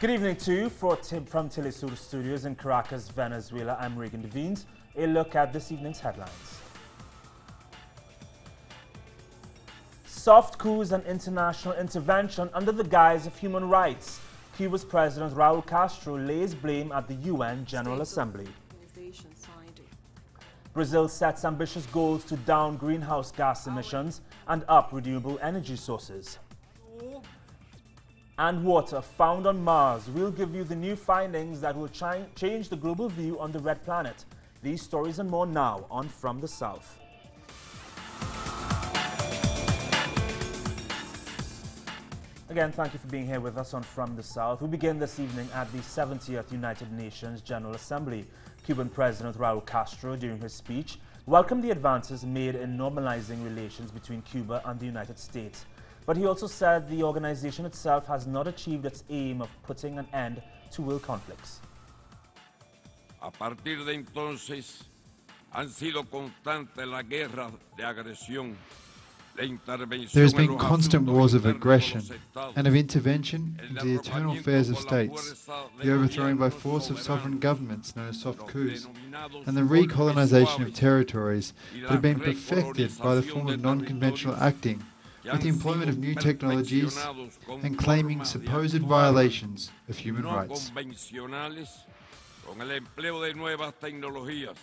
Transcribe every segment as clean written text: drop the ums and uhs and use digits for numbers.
Good evening to you from teleSUR Studios in Caracas, Venezuela. I'm Regan Devines. A look at this evening's headlines. Soft coups and international intervention under the guise of human rights. Cuba's President Raul Castro lays blame at the UN General Assembly. Brazil sets ambitious goals to down greenhouse gas emissions and up renewable energy sources. And water found on Mars. We'll give you the new findings that will change the global view on the red planet. These stories and more now on From the South. Again, thank you for being here with us on From the South. We begin this evening at the 70th United Nations General Assembly. Cuban President Raul Castro, during his speech, welcomed the advances made in normalizing relations between Cuba and the United States. But he also said the organization itself has not achieved its aim of putting an end to world conflicts. A partir de entonces han sido constantes las guerras de agresión. There has been constant wars of aggression and of intervention into the internal affairs of states, the overthrowing by force of sovereign governments known as soft coups, and the recolonization of territories that have been perfected by the form of non-conventional acting, with the employment of new technologies and claiming supposed violations of human rights. Con el empleo de nuevas tecnologías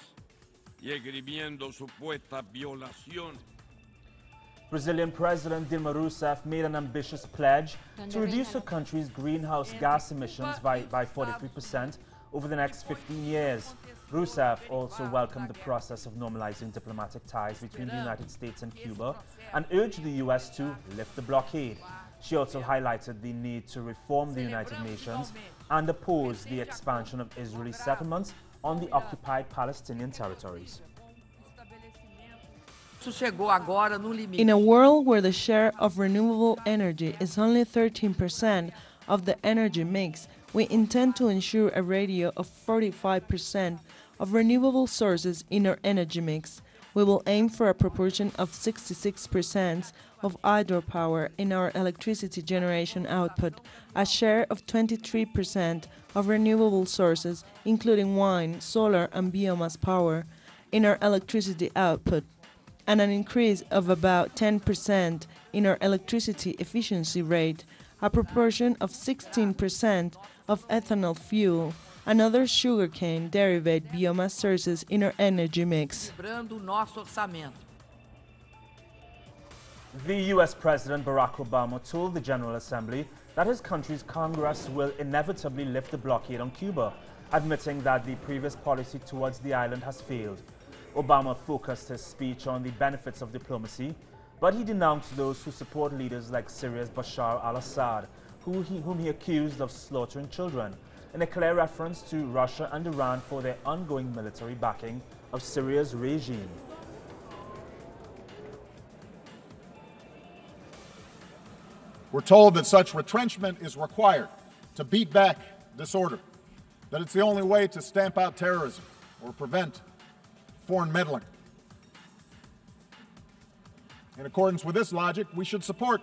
y esgrimiendo supuestas violaciones. Brazilian President Dilma Rousseff made an ambitious pledge to reduce her country's greenhouse gas emissions by 43% over the next 15 years. Rousseff also welcomed the process of normalizing diplomatic ties between the United States and Cuba and urged the U.S. to lift the blockade. She also highlighted the need to reform the United Nations and oppose the expansion of Israeli settlements on the occupied Palestinian territories. In a world where the share of renewable energy is only 13% of the energy mix, we intend to ensure a ratio of 45% of renewable sources in our energy mix. We will aim for a proportion of 66% of hydropower in our electricity generation output, a share of 23% of renewable sources, including wind, solar and biomass power, in our electricity output, and an increase of about 10% in our electricity efficiency rate, a proportion of 16% of ethanol fuel, and other sugarcane derivative biomass sources in our energy mix. The U.S. President Barack Obama told the General Assembly that his country's Congress will inevitably lift the blockade on Cuba, admitting that the previous policy towards the island has failed. Obama focused his speech on the benefits of diplomacy, but he denounced those who support leaders like Syria's Bashar al-Assad, whom he accused of slaughtering children, in a clear reference to Russia and Iran for their ongoing military backing of Syria's regime. We're told that such retrenchment is required to beat back disorder, that it's the only way to stamp out terrorism or prevent foreign meddling. In accordance with this logic, we should support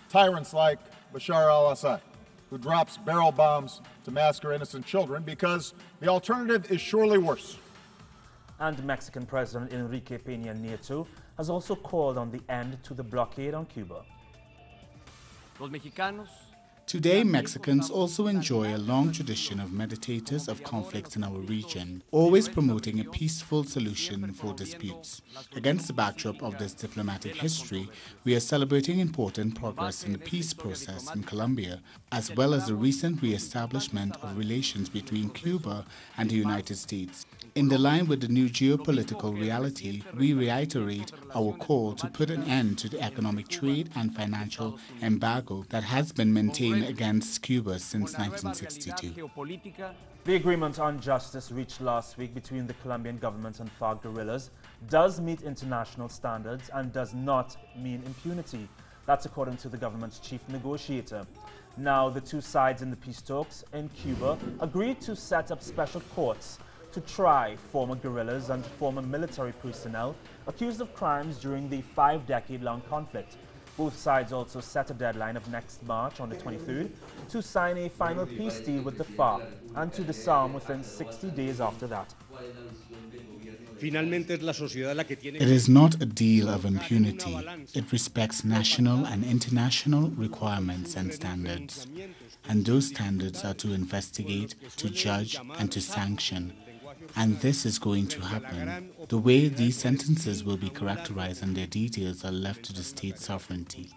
tyrants like Bashar al-Assad, who drops barrel bombs to massacre innocent children, because the alternative is surely worse. And Mexican President Enrique Peña Nieto has also called on the end to the blockade on Cuba. Today, Mexicans also enjoy a long tradition of meditators of conflicts in our region, always promoting a peaceful solution for disputes. Against the backdrop of this diplomatic history, we are celebrating important progress in the peace process in Colombia, as well as the recent re-establishment of relations between Cuba and the United States. In the line with the new geopolitical reality, we reiterate our call to put an end to the economic trade and financial embargo that has been maintained against Cuba since 1962. The agreement on justice reached last week between the Colombian government and FARC guerrillas does meet international standards and does not mean impunity. That's according to the government's chief negotiator. Now, the two sides in the peace talks in Cuba agreed to set up special courts to try former guerrillas and former military personnel accused of crimes during the 5-decade-long conflict. Both sides also set a deadline of next March on the 23rd to sign a final peace deal with the FARC and to disarm within 60 days after that. It is not a deal of impunity. It respects national and international requirements and standards. And those standards are to investigate, to judge, and to sanction. And this is going to happen. The way these sentences will be characterized and their details are left to the state sovereignty.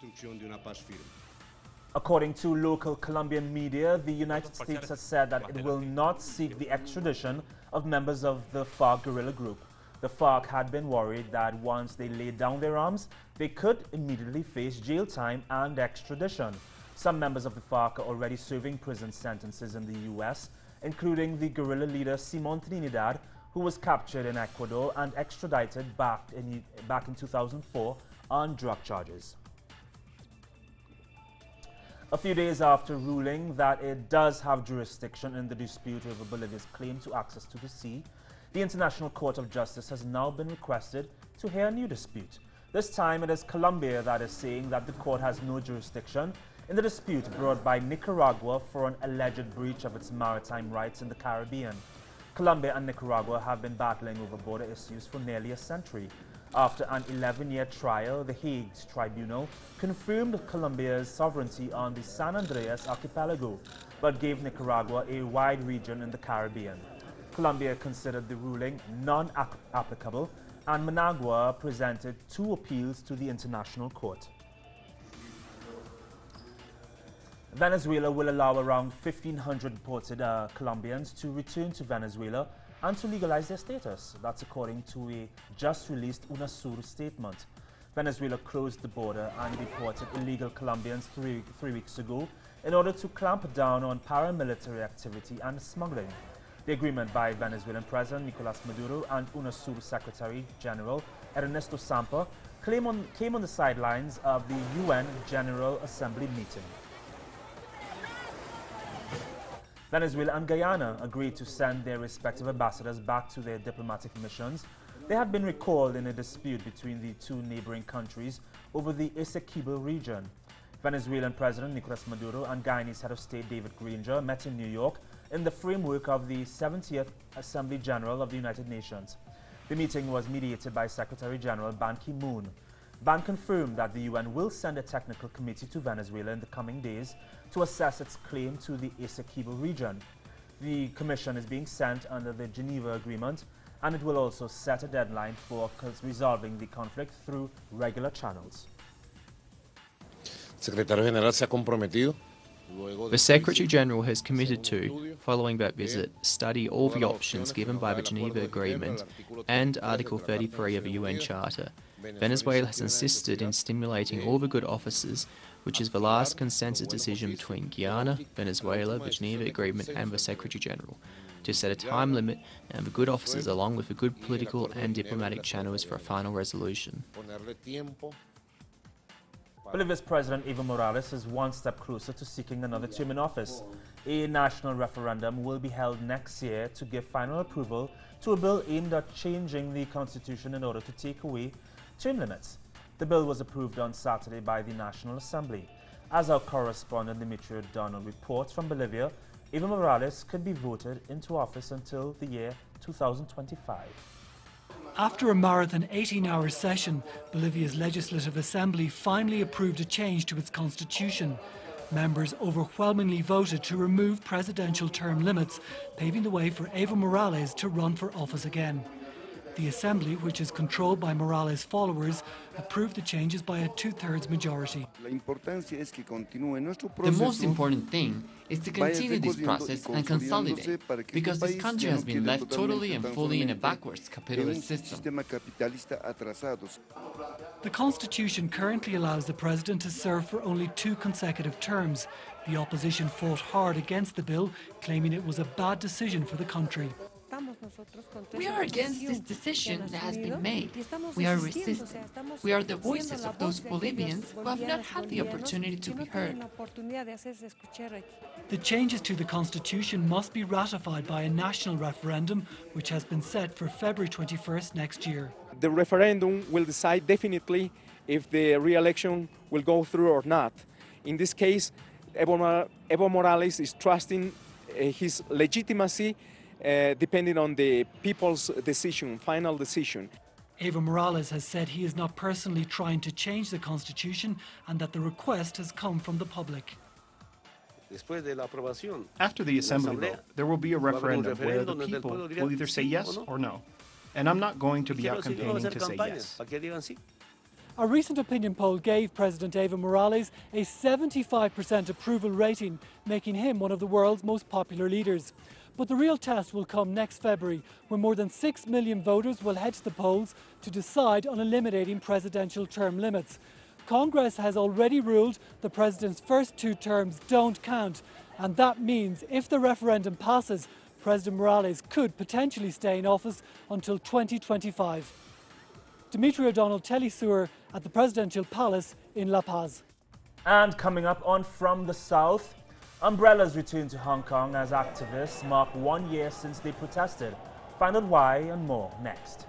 According to local Colombian media, the United States has said that it will not seek the extradition of members of the FARC guerrilla group. The FARC had been worried that once they laid down their arms, they could immediately face jail time and extradition. Some members of the FARC are already serving prison sentences in the U.S., including the guerrilla leader Simon Trinidad, who was captured in Ecuador and extradited back in 2004 on drug charges. A few days after ruling that it does have jurisdiction in the dispute over Bolivia's claim to access to the sea, the International Court of Justice has now been requested to hear a new dispute. This time it is Colombia that is saying that the court has no jurisdiction in the dispute brought by Nicaragua for an alleged breach of its maritime rights in the Caribbean. Colombia and Nicaragua have been battling over border issues for nearly a century. After an 11-year trial, the Hague's tribunal confirmed Colombia's sovereignty on the San Andreas archipelago, but gave Nicaragua a wide region in the Caribbean. Colombia considered the ruling non-applicable, and Managua presented 2 appeals to the International Court. Venezuela will allow around 1,500 deported Colombians to return to Venezuela and to legalize their status. That's according to a just-released UNASUR statement. Venezuela closed the border and deported illegal Colombians three weeks ago in order to clamp down on paramilitary activity and smuggling. The agreement by Venezuelan President Nicolas Maduro and UNASUR Secretary General Ernesto Samper came on the sidelines of the UN General Assembly meeting. Venezuela and Guyana agreed to send their respective ambassadors back to their diplomatic missions. They had been recalled in a dispute between the 2 neighboring countries over the Essequibo region. Venezuelan President Nicolas Maduro and Guyanese Head of State David Granger met in New York in the framework of the 70th Assembly General of the United Nations. The meeting was mediated by Secretary General Ban Ki-moon. Ban confirmed that the UN will send a technical committee to Venezuela in the coming days to assess its claim to the Essequibo region. The commission is being sent under the Geneva Agreement, and it will also set a deadline for resolving the conflict through regular channels. The Secretary General has committed to, following that visit, study all the options given by the Geneva Agreement and Article 33 of the UN Charter. Venezuela has insisted in stimulating all the good officers, which is the last consensus decision between Guyana, Venezuela, the Geneva Agreement and the Secretary General, to set a time limit and the good officers along with the good political and diplomatic channels for a final resolution. Bolivia's President Evo Morales is one step closer to seeking another term in office. A national referendum will be held next year to give final approval to a bill aimed at changing the constitution in order to take away term limits. The bill was approved on Saturday by the National Assembly. As our correspondent Dimitri reports from Bolivia, Evo Morales could be voted into office until the year 2025. After a marathon 18-hour session, Bolivia's Legislative Assembly finally approved a change to its constitution. Members overwhelmingly voted to remove presidential term limits, paving the way for Evo Morales to run for office again. The Assembly, which is controlled by Morales' followers, approved the changes by a 2/3 majority. The most important thing is to continue this process and consolidate, because this country has been left totally and fully in a backwards capitalist system. The Constitution currently allows the President to serve for only 2 consecutive terms. The opposition fought hard against the bill, claiming it was a bad decision for the country. We are against this decision that has been made. We are resisting. We are the voices of those Bolivians who have not had the opportunity to be heard. The changes to the Constitution must be ratified by a national referendum, which has been set for February 21st next year. the referendum will decide definitely if the re-election will go through or not. In this case, Evo Morales is trusting his legitimacy depending on the people's decision, final decision. Evo Morales has said he is not personally trying to change the constitution and that the request has come from the public. After the assembly vote, there will be a referendum where the people will either say yes or no. And I'm not going to be out campaigning to say yes. A recent opinion poll gave President Evo Morales a 75% approval rating, making him one of the world's most popular leaders. But the real test will come next February, when more than 6 million voters will head to the polls to decide on eliminating presidential term limits. Congress has already ruled the president's first 2 terms don't count, and that means if the referendum passes, President Morales could potentially stay in office until 2025. Dimitri O'Donnell, teleSUR at the Presidential Palace in La Paz. And coming up on From the South, umbrellas return to Hong Kong as activists mark 1 year since they protested. Find out why and more next.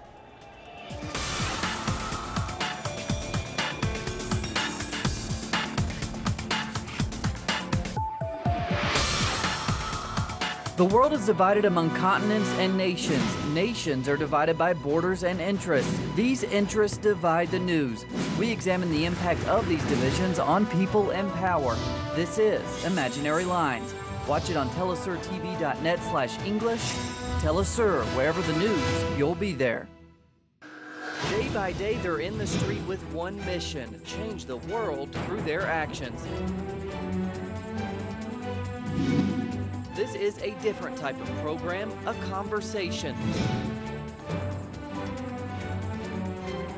The world is divided among continents and nations. Nations are divided by borders and interests. These interests divide the news. We examine the impact of these divisions on people and power. This is Imaginary Lines. Watch it on telesurtv.net/English. teleSUR, wherever the news, you'll be there. Day by day, they're in the street with one mission: change the world through their actions. This is a different type of program, a conversation.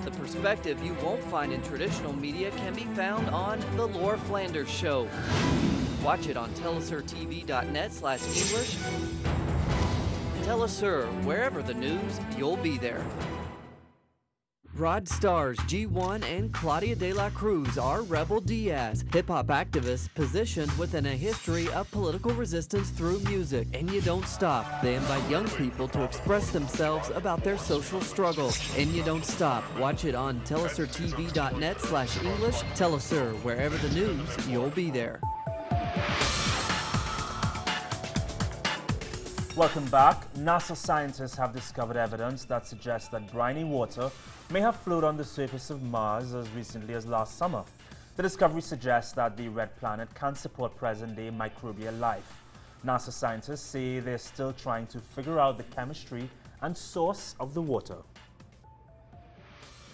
The perspective you won't find in traditional media can be found on The Laura Flanders Show. Watch it on telesurtv.net/English. teleSUR, wherever the news, you'll be there. Rod stars G1 and Claudia de la Cruz are Rebel Diaz, hip-hop activists positioned within a history of political resistance through music. And you don't stop. They invite young people to express themselves about their social struggles. And you don't stop. Watch it on telesurtv.net/English. teleSUR, wherever the news, you'll be there. Welcome back. NASA scientists have discovered evidence that suggests that briny water may have flowed on the surface of Mars as recently as last summer. The discovery suggests that the red planet can support present-day microbial life. NASA scientists say they're still trying to figure out the chemistry and source of the water.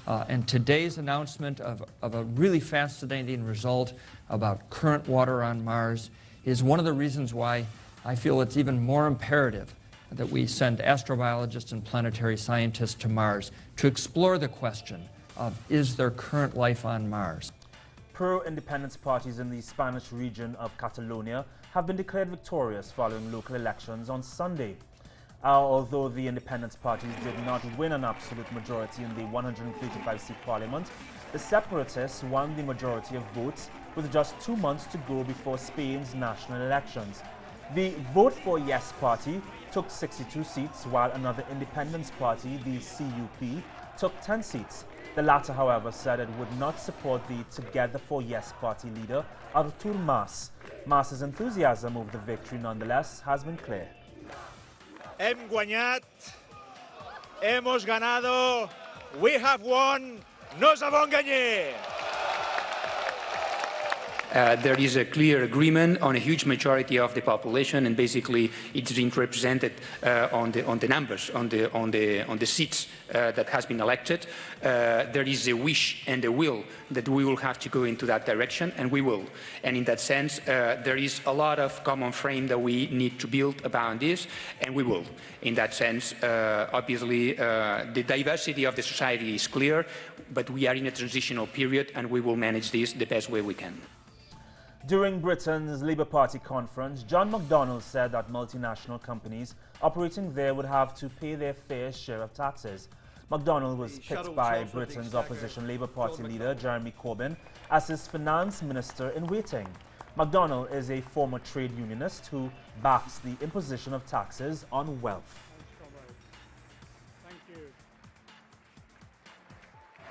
And today's announcement of a really fascinating result about current water on Mars is one of the reasons why I feel it's even more imperative that we send astrobiologists and planetary scientists to Mars to explore the question of, is there current life on Mars? Pro-independence parties in the Spanish region of Catalonia have been declared victorious following local elections on Sunday. Although the independence parties did not win an absolute majority in the 135-seat parliament, the separatists won the majority of votes with just 2 months to go before Spain's national elections. The Vote for Yes party took 62 seats, while another independence party, the CUP, took 10 seats. The latter, however, said it would not support the Together for Yes party leader, Artur Mas. Mas's enthusiasm over the victory, nonetheless, has been clear. Hem guanyat, hemos ganado, we have won, nous avons gagné. There is a clear agreement on a huge majority of the population, and basically it's been represented on the numbers, on the seats that has been elected. There is a wish and a will that we will have to go into that direction, and we will. And in that sense, there is a lot of common frame that we need to build about this, and we will. In that sense, obviously, the diversity of the society is clear, but we are in a transitional period, and we will manage this the best way we can. During Britain's Labour Party conference, John McDonnell said that multinational companies operating there would have to pay their fair share of taxes. McDonnell was picked by Britain's opposition Labour Party leader Jeremy Corbyn as his finance minister in waiting. McDonnell is a former trade unionist who backs the imposition of taxes on wealth.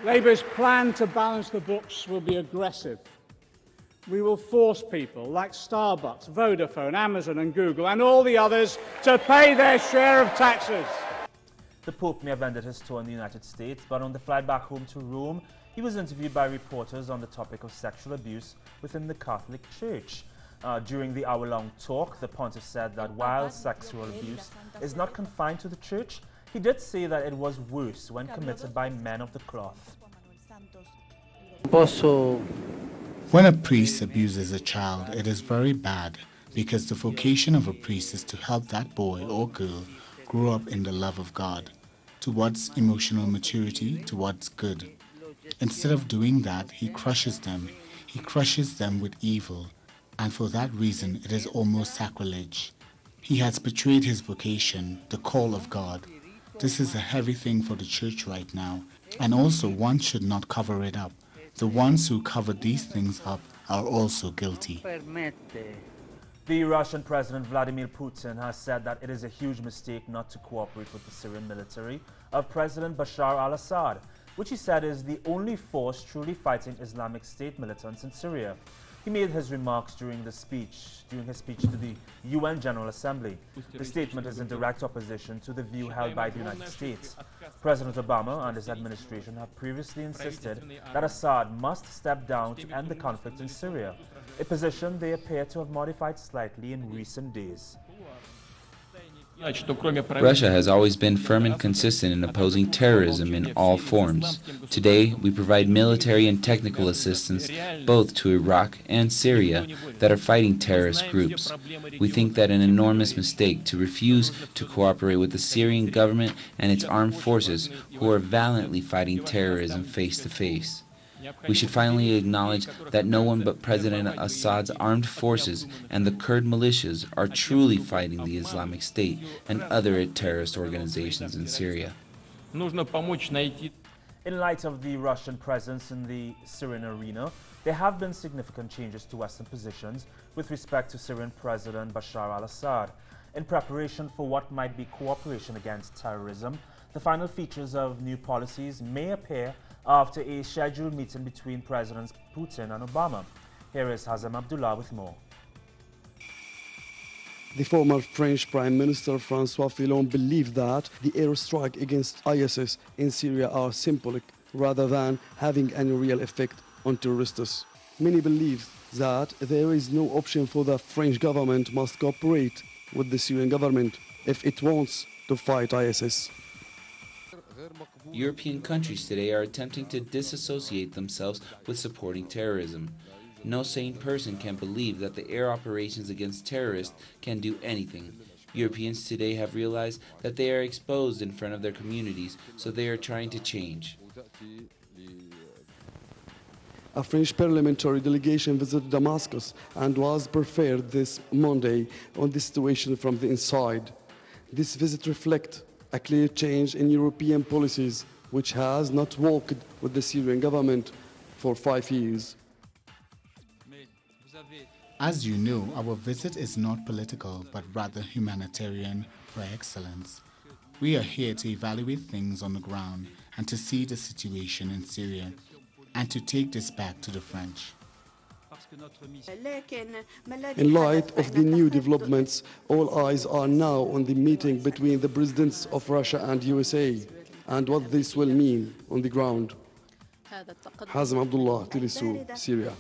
Labour's plan to balance the books will be aggressive. We will force people like Starbucks, Vodafone, Amazon and Google and all the others to pay their share of taxes. The Pope may have ended his tour in the United States, but on the flight back home to Rome, he was interviewed by reporters on the topic of sexual abuse within the Catholic Church. During the hour-long talk, the pontiff said that while sexual abuse is not confined to the church, he did say that it was worse when committed by men of the cloth. When a priest abuses a child, it is very bad, because the vocation of a priest is to help that boy or girl grow up in the love of God, towards emotional maturity, towards good. Instead of doing that, he crushes them with evil, and for that reason it is almost sacrilege. He has betrayed his vocation, the call of God. This is a heavy thing for the church right now, and also one should not cover it up. The ones who cover these things up are also guilty. The Russian President Vladimir Putin has said that it is a huge mistake not to cooperate with the Syrian military of President Bashar al-Assad, which he said is the only force truly fighting Islamic State militants in Syria. He made his remarks during his speech to the UN General Assembly. The statement is in direct opposition to the view held by the United States. President Obama and his administration have previously insisted that Assad must step down to end the conflict in Syria, a position they appear to have modified slightly in recent days. Russia has always been firm and consistent in opposing terrorism in all forms. Today, we provide military and technical assistance both to Iraq and Syria that are fighting terrorist groups. We think that an enormous mistake to refuse to cooperate with the Syrian government and its armed forces who are valiantly fighting terrorism face to face. We should finally acknowledge that no one but President Assad's armed forces and the Kurd militias are truly fighting the Islamic State and other terrorist organizations in Syria. In light of the Russian presence in the Syrian arena, there have been significant changes to Western positions with respect to Syrian President Bashar al-Assad. In preparation for what might be cooperation against terrorism, the final features of new policies may appear after a scheduled meeting between Presidents Putin and Obama. Here is Hazem Abdullah with more. The former French Prime Minister François Fillon believed that the airstrike against ISIS in Syria are symbolic rather than having any real effect on terrorists. Many believe that there is no option for the French government must cooperate with the Syrian government if it wants to fight ISIS. European countries today are attempting to disassociate themselves with supporting terrorism. No sane person can believe that the air operations against terrorists can do anything. Europeans today have realized that they are exposed in front of their communities, so they are trying to change. A French parliamentary delegation visited Damascus and was prepared this Monday on the situation from the inside. This visit reflects a clear change in European policies, which has not worked with the Syrian government for 5 years. As you know, our visit is not political, but rather humanitarian par excellence. We are here to evaluate things on the ground and to see the situation in Syria, and to take this back to the French. In light of the new developments, all eyes are now on the meeting between the presidents of Russia and USA and what this will mean on the ground. Hazem Abdullah, TeleSUR, Syria.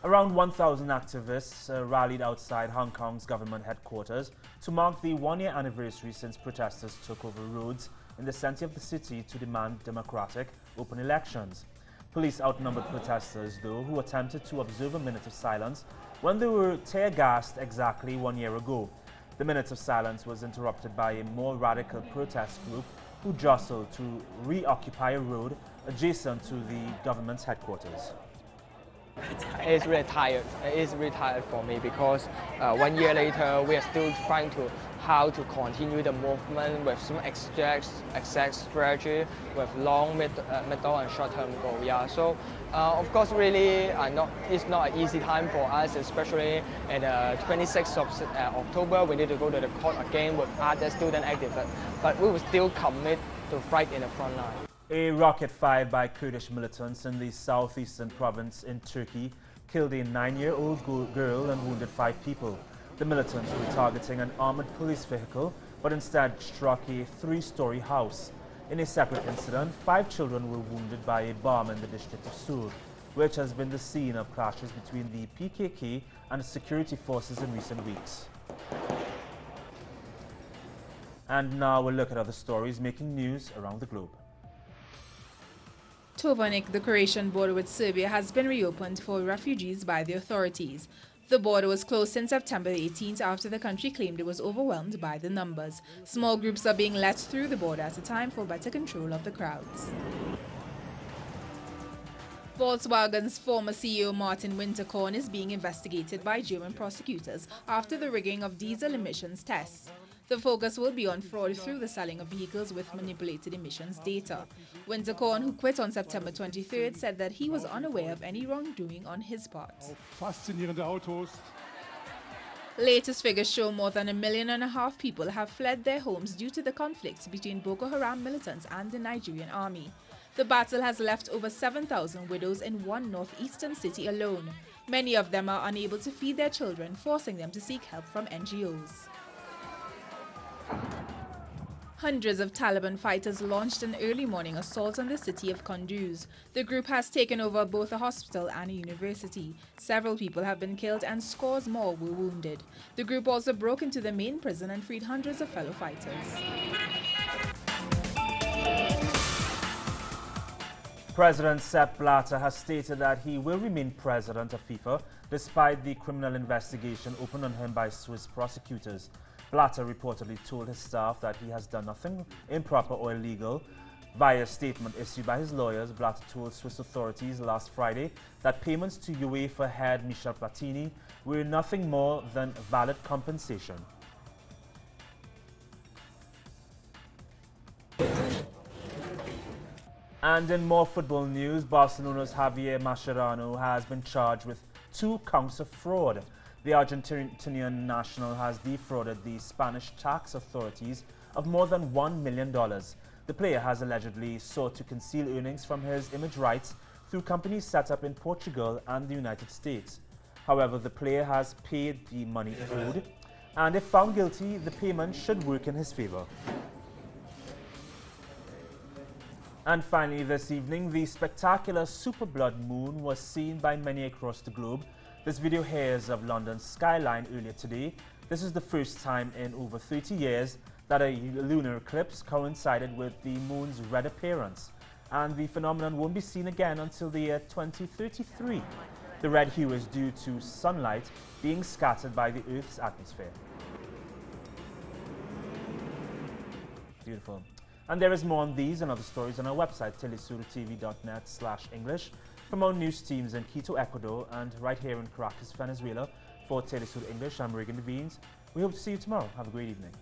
Around 1,000 activists rallied outside Hong Kong's government headquarters to mark the one-year anniversary since protesters took over roads in the center of the city to demand democratic, open elections. Police outnumbered protesters, though, who attempted to observe a minute of silence when they were tear-gassed exactly 1 year ago. The minute of silence was interrupted by a more radical protest group who jostled to reoccupy a road adjacent to the government's headquarters. It's really tired. It's really tired for me because 1 year later we are still trying to how to continue the movement with some exact strategy, with long, middle and short-term goal. Yeah. So of course, really, it's not an easy time for us, especially at 26th of October. We need to go to the court again with other student activists, but we will still commit to fight in the front line. A rocket fired by Kurdish militants in the southeastern province in Turkey killed a 9-year-old girl and wounded 5 people. The militants were targeting an armored police vehicle, but instead struck a 3-story house. In a separate incident, 5 children were wounded by a bomb in the district of Sur, which has been the scene of clashes between the PKK and security forces in recent weeks. And now we'll look at other stories making news around the globe. Tovarnik, the Croatian border with Serbia, has been reopened for refugees by the authorities. The border was closed since September 18th after the country claimed it was overwhelmed by the numbers. Small groups are being let through the border at a time for better control of the crowds. Volkswagen's former CEO Martin Winterkorn is being investigated by German prosecutors after the rigging of diesel emissions tests. The focus will be on fraud through the selling of vehicles with manipulated emissions data. Winterkorn, who quit on September 23rd, said that he was unaware of any wrongdoing on his part. Faszinierende Autos. Latest figures show more than 1.5 million people have fled their homes due to the conflict between Boko Haram militants and the Nigerian army. The battle has left over 7,000 widows in one northeastern city alone. Many of them are unable to feed their children, forcing them to seek help from NGOs. Hundreds of Taliban fighters launched an early morning assault on the city of Kunduz. The group has taken over both a hospital and a university. Several people have been killed and scores more were wounded. The group also broke into the main prison and freed hundreds of fellow fighters. President Sepp Blatter has stated that he will remain president of FIFA despite the criminal investigation opened on him by Swiss prosecutors. Blatter reportedly told his staff that he has done nothing improper or illegal. Via a statement issued by his lawyers, Blatter told Swiss authorities last Friday that payments to UEFA head Michel Platini were nothing more than valid compensation. And in more football news, Barcelona's Javier Mascherano has been charged with 2 counts of fraud. The Argentinian national has defrauded the Spanish tax authorities of more than $1 million. The player has allegedly sought to conceal earnings from his image rights through companies set up in Portugal and the United States. However, the player has paid the money owed, and if found guilty, the payment should work in his favor. And finally this evening, the spectacular super blood moon was seen by many across the globe. This video here is of London's skyline earlier today. This is the first time in over 30 years that a lunar eclipse coincided with the moon's red appearance, and the phenomenon won't be seen again until the year 2033. The red hue is due to sunlight being scattered by the Earth's atmosphere. Beautiful. And there is more on these and other stories on our website, telesurtv.net/English. For more news teams in Quito, Ecuador, and right here in Caracas, Venezuela, for TeleSUR English, I'm Regan Devines. We hope to see you tomorrow. Have a great evening.